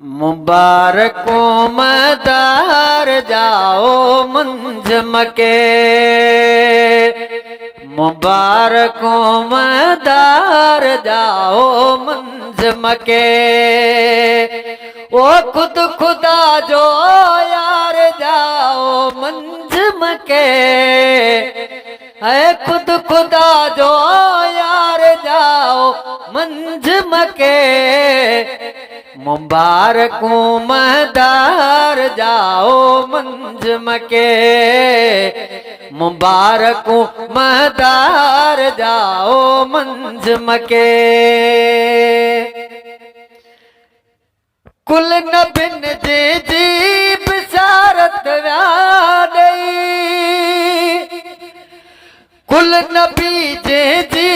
मुबारकों मदार जाओ मंजम के, मुबारकों मदार जाओ मंजम के। ओ खुद खुदा जो यार जाओ मंजम के, है खुद खुदा जो यार जाओ मंजम के। मुबारकों मदार जाओ मंजम के, मुबारकों मदार जाओ मंजम के। कुल नबिन जे जी बिसारत व्यादई, कुल नबी जे जी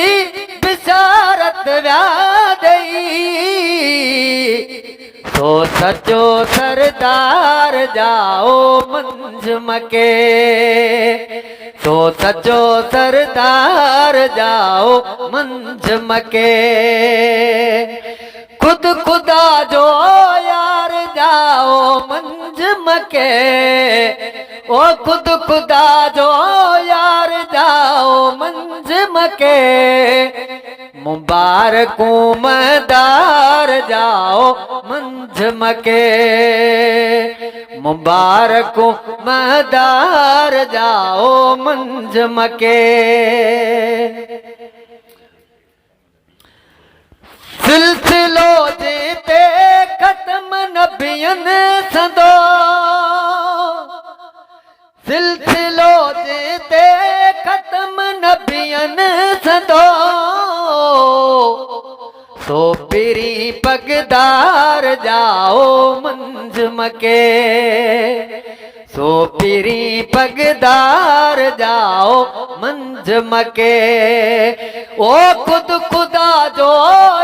बिसारत व्यादई। तो सचो सरदार जाओ मंजम के, तो सचो सरदार जाओ मंजम के। खुद खुदा जो यार जाओ मंजम के, ओ खुद खुदा जो यार जाओ मंजम के। मुबारकों मदार जाओ मंजम के, मुबारकों मदार जाओ मंजम के। सिलसिलो जेते खत्म नबियन संदो, सिलसिलो जेते खत्म नबियन संदो। सो पिरी पगदार जाओ मंजम के, सो पिरी पगदार जाओ मंजम के। ओ खुद खुदा जो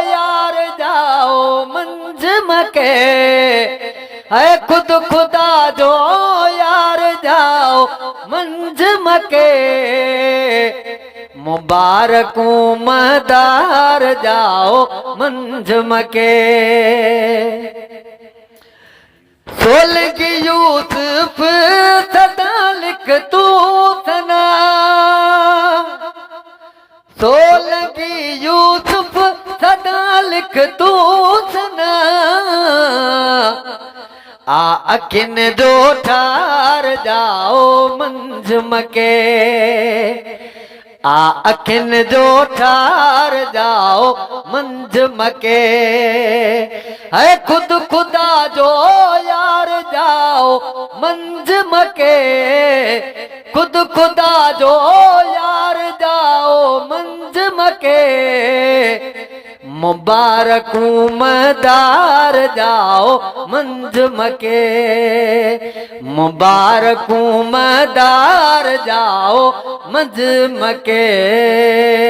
यार जाओ मंजम के, है खुद खुदा जो यार जाओ मंजम के। मुबारकों मदार जाओ मंजम के। सोलगी यूसुफ सदा लिख तू सना, सोलगी यूसुफ सदा लिख तू सना। आ अखिन जो ठार जाओ मंजम के, आ अखिन जो ठार जाओ मंजम के। है खुद खुदा जो यार जाओ मंजम के, खुद खुदा जो यार जाओ मंजम के। मुबारकों मदार जाओ मंजम के, मुबारकों मदार जाओ मंजम के।